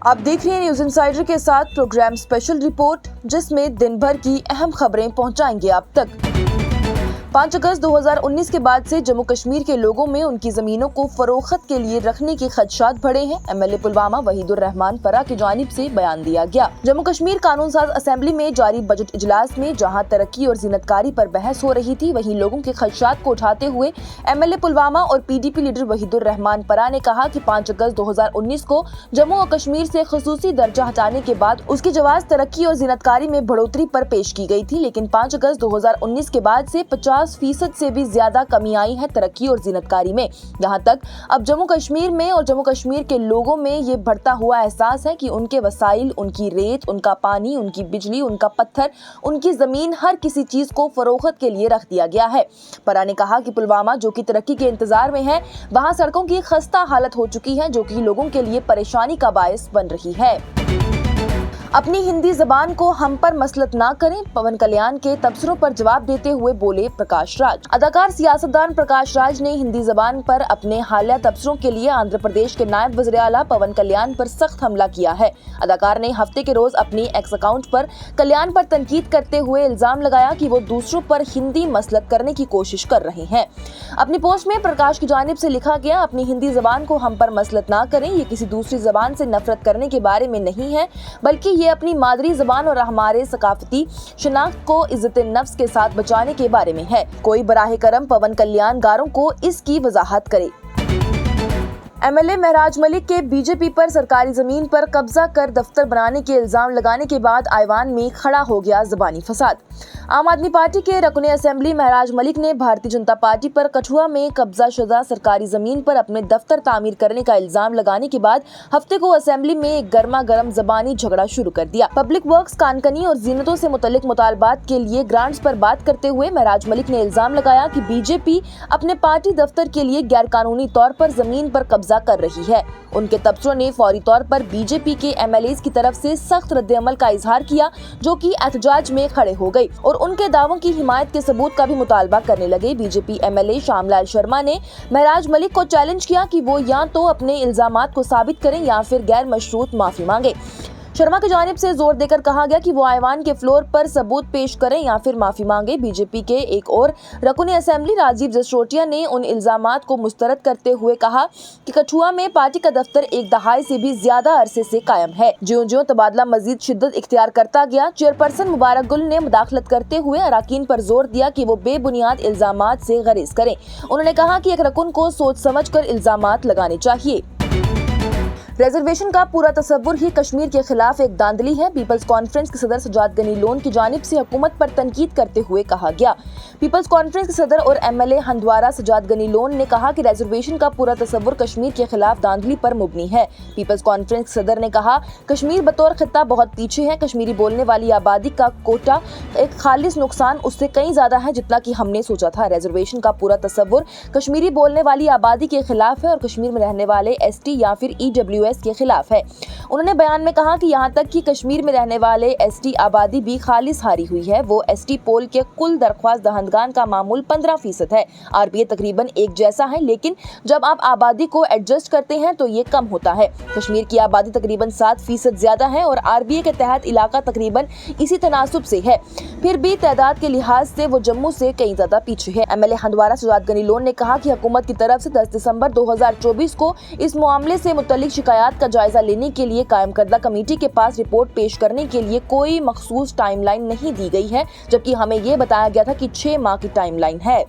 आप देख रहे हैं न्यूज इनसाइडर के साथ प्रोग्राम स्पेशल रिपोर्ट, जिसमें दिन भर की अहम खबरें पहुंचाएंगे आप तक। 5 अगस्त 2019 के बाद से जम्मू कश्मीर के लोगों में उनकी जमीनों को फरोख्त के लिए रखने के खदशात बढ़े हैं। एमएलए पुलवामा वहीदुर रहमान परा की जानिब से बयान दिया गया। जम्मू कश्मीर कानून साज असेंबली में जारी बजट इजलास में जहां तरक्की और ज़ीनतकारी पर बहस हो रही थी, वहीं लोगों के खदशात को उठाते हुए एमएलए पुलवामा और पीडीपी लीडर वहीदुर रहमान परा ने कहा कि 5 अगस्त 2019 को जम्मू और कश्मीर से खसूसी दर्जा हटाने के बाद उसकी जवाब तरक्की और ज़ीनतकारी में बढ़ोतरी पर पेश की गई थी, लेकिन 5 अगस्त 2019 के बाद से 50% से भी ज्यादा कमी आई है तरक्की और ज़ीनतकारी में। यहाँ तक अब जम्मू कश्मीर में और जम्मू कश्मीर के लोगों में ये बढ़ता हुआ एहसास है कि उनके वसाइल, उनकी रेत, उनका पानी, उनकी बिजली, उनका पत्थर, उनकी जमीन, हर किसी चीज को फरोख्त के लिए रख दिया गया है। परा ने कहा कि पुलवामा जो कि तरक्की के इंतजार में है, वहाँ सड़कों की खस्ता हालत हो चुकी है, जो कि लोगों के लिए परेशानी का बायस बन रही है। अपनी हिंदी जबान को हम पर मसलत ना करें, पवन कल्याण के तबसरों पर जवाब देते हुए बोले प्रकाश राज। अदाकार सियासतदान प्रकाश राज ने हिंदी जबान पर अपने हालिया तबसरों के लिए आंध्र प्रदेश के नायब वज़ीर आला पवन कल्याण पर सख्त हमला किया है। अदाकार ने हफ्ते के रोज अपनी एक्स अकाउंट पर कल्याण पर तनकीद करते हुए इल्जाम लगाया कि वो दूसरों पर हिंदी मसलत करने की कोशिश कर रहे हैं। अपनी पोस्ट में प्रकाश की जानिब से लिखा गया, अपनी हिंदी जबान को हम पर मसलत ना करें, ये किसी दूसरी जबान से नफरत करने के बारे में नहीं है, बल्कि ये अपनी मादरी जबान और हमारे सकाफती शनाख्त को इज्जत नफ्स के साथ बचाने के बारे में है। कोई बराह करम पवन कल्याण गारों को इसकी वजाहत करे। एमएलए महराज मलिक के बीजेपी पर सरकारी जमीन पर कब्जा कर दफ्तर बनाने के इल्जाम लगाने के बाद आईवान में खड़ा हो गया ज़बानी फसाद। आम आदमी पार्टी के रकुन असेंबली महराज मलिक ने भारतीय जनता पार्टी पर कठुआ में कब्जा शुदा सरकारी जमीन पर अपने दफ्तर तामीर करने का इल्जाम लगाने के बाद हफ्ते को असेंबली में एक गर्मा गर्म ज़बानी झगड़ा शुरू कर दिया। पब्लिक वर्क्स, कानकनी और जीनतों से मुतल्लिक मुतालबात के लिए ग्रांट्स पर बात करते हुए महराज मलिक ने इल्जाम लगाया कि बीजेपी अपने पार्टी दफ्तर के लिए गैर कानूनी तौर पर जमीन पर कब्जा कर रही है। उनके तबसरों ने फौरी तौर पर बीजेपी के एमएलए की तरफ से सख्त रद्द-ए-अमल का इजहार किया, जो कि एहतजाज में खड़े हो गई और उनके दावों की हिमायत के सबूत का भी मुतालबा करने लगे। बीजेपी एमएलए श्यामलाल शर्मा ने महराज मलिक को चैलेंज किया कि वो या तो अपने इल्जामात को साबित करें या फिर गैर मशरूत माफी मांगे। शर्मा की जानिब से जोर देकर कहा गया कि वो आईवान के फ्लोर पर सबूत पेश करें या फिर माफी मांगे। बीजेपी के एक और रकुन असेंबली राजीव जसरोटिया ने उन इल्जामात को मुस्तरद करते हुए कहा कि कठुआ में पार्टी का दफ्तर एक दहाई से भी ज्यादा अरसे से कायम है। ज्यों-ज्यों तबादला मजीद शिद्दत इख्तियार करता गया, चेयरपर्सन मुबारक गुल ने मुदाखलत करते हुए अराकीन पर जोर दिया कि वो बेबुनियाद इल्जामात से गुरेज करें। उन्होंने कहा कि एक रकुन को सोच समझ कर इल्जामात लगाने चाहिए। रिजर्वेशन का पूरा तस्वुर ही कश्मीर के खिलाफ एक दांधली है। पीपल्स कॉन्फ्रेंस के सदर सजाद गनी लोन की जानिब से हुकूमत पर तनकीद करते हुए कहा गया। पीपल्स कॉन्फ्रेंस के सदर और एमएलए हंदवारा सजाद गनी लोन ने कहा कि रिजर्वेशन का पूरा तस्वुर कश्मीर के खिलाफ दांधली पर मुबनी है। पीपल्स कॉन्फ्रेंस के सदर ने कहा, कश्मीर बतौर खित्ता बहुत पीछे है। कश्मीरी बोलने वाली आबादी का कोटा एक खालिस नुकसान उससे कहीं ज्यादा है जितना कि हमने सोचा था। रिजर्वेशन का पूरा तस्वुर कश्मीरी बोलने वाली आबादी के खिलाफ है और कश्मीर में रहने वाले एसटी या फिर ईडब्ल्यूएस के खिलाफ है। उन्होंने बयान में कहा कि यहाँ तक कि कश्मीर में रहने वाले एसटी आबादी भी खालिस हारी हुई है। वो एसटी पोल के कुल दरख्वास्त दहंदगान का मामूल 15% है। आरबीए तकरीबन एक जैसा है, लेकिन जब आप आबादी को एडजस्ट करते हैं तो ये कम होता है। कश्मीर की आबादी तकरीबन 7% ज्यादा है और आरबीए के तहत इलाका तकरीबन इसी तनासुब से है। फिर भी तादाद के लिहाज से वो जम्मू से कहीं ज्यादा पीछे है। एमएलए हंदवारा सजाद गनी लोन ने कहा कि हुकूमत की तरफ से 10 दिसंबर 2024 को इस मामले से मुतल्लिक शिकायत का जायजा लेने के लिए कायम करदा कमेटी के पास रिपोर्ट पेश करने के लिए कोई मखसूस टाइमलाइन नहीं दी गई है, जबकि हमें ये बताया गया था कि 6 माह की टाइमलाइन है।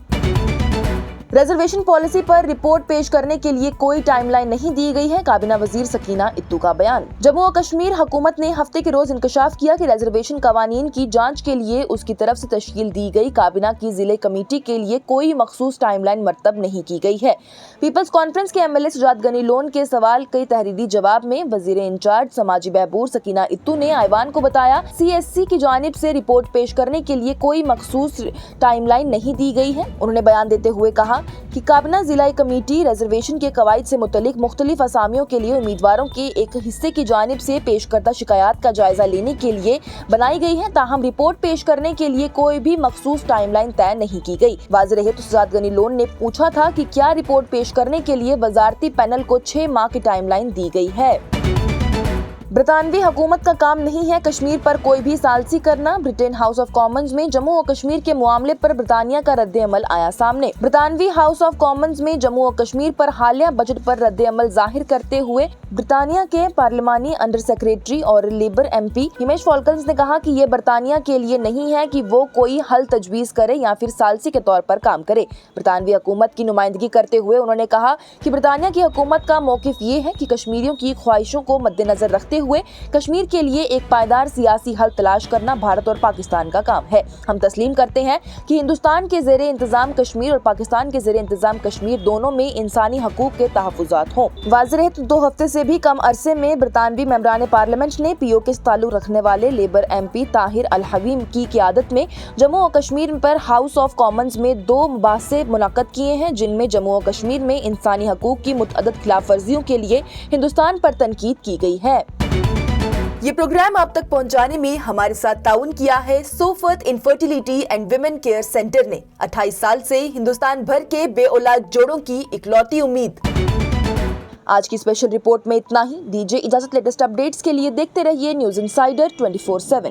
रिजर्वेशन पॉलिसी पर रिपोर्ट पेश करने के लिए कोई टाइमलाइन नहीं दी गई है। काबीना वजीर सकीना इत्तू का बयान। जम्मू और कश्मीर हुकूमत ने हफ्ते के रोज इंकशाफ किया कि रिजर्वेशन कवानीन की जांच के लिए उसकी तरफ से तश्कील दी गई काबीना की जिले कमेटी के लिए कोई मखसूस टाइमलाइन मरतब नहीं की गई है। पीपल्स कॉन्फ्रेंस के एमएलए सजाद गनी लोन के सवाल के तहरीरी जवाब में वजीर इंचार्ज समाजी बहबूद सकीना इत्तू ने आईवान को बताया, सीएससी की जानिब से रिपोर्ट पेश करने के लिए कोई मखसूस टाइमलाइन नहीं दी गई है। उन्होंने बयान देते हुए कहा कि काबीना जिलाई कमेटी रिजर्वेशन के कवायद से मुतल्लिक मुख्तलिफ असामियों के लिए उम्मीदवारों के एक हिस्से की जानिब से पेश करदा शिकायत का जायजा लेने के लिए बनाई गई है। ताहम रिपोर्ट पेश करने के लिए कोई भी मखसूस टाइमलाइन तय नहीं की गई। वाज़ेह रहे तो सजाद गनी लोन ने पूछा था कि क्या रिपोर्ट पेश करने के लिए वजारती पैनल को 6 माह की टाइमलाइन दी गई है। برطانوی حکومت کا کام نہیں ہے کشمیر پر کوئی بھی ثالثی کرنا، برٹن ہاؤس آف کامنز میں جموں و کشمیر کے معاملے پر برطانیہ کا رد عمل آیا سامنے۔ برطانوی ہاؤس آف کامنز میں جموں و کشمیر پر حالیہ بجٹ پر رد عمل ظاہر کرتے ہوئے برطانیہ کے پارلیمانی انڈر سیکریٹری اور لیبر ایم پی ہمیش فالکنز نے کہا کہ یہ برطانیہ کے لیے نہیں ہے کہ وہ کوئی حل تجویز کرے یا پھر ثالثی کے طور پر کام کرے۔ برطانوی حکومت کی نمائندگی کرتے ہوئے انہوں نے کہا کہ برطانیہ کی حکومت کا موقف یہ ہے کہ کشمیریوں کی خواہشوں کو مد نظر رکھتے ہوئے کشمیر کے لیے ایک پائیدار سیاسی حل تلاش کرنا بھارت اور پاکستان کا کام ہے۔ ہم تسلیم کرتے ہیں کہ ہندوستان کے زیر انتظام کشمیر اور پاکستان کے زیر انتظام کشمیر دونوں میں انسانی حقوق کے تحفظات ہوں۔ واضح رہے تو 2 ہفتے سے بھی کم عرصے میں برطانوی ممبران پارلیمنٹ نے پی او کے سے تعلق رکھنے والے لیبر ایم پی طاہر الحویم کی قیادت میں جموں و کشمیر پر ہاؤس آف کامنز میں 2 مباحثے منعقد کیے ہیں، جن میں جموں و کشمیر میں انسانی حقوق کی متعدد خلاف ورزیوں کے لیے ہندوستان پر تنقید کی گئی ہے۔ یہ پروگرام آپ تک پہنچانے میں ہمارے ساتھ تعاون کیا ہے Sofat infertility and women care centre نے، 28 سال سے ہندوستان بھر کے بے اولاد جوڑوں کی اکلوتی امید۔ آج کی اسپیشل رپورٹ میں اتنا ہی، دیجیے اجازت۔ لیٹسٹ اپڈیٹس کے لیے دیکھتے رہیے نیوز انسائیڈر 24/7۔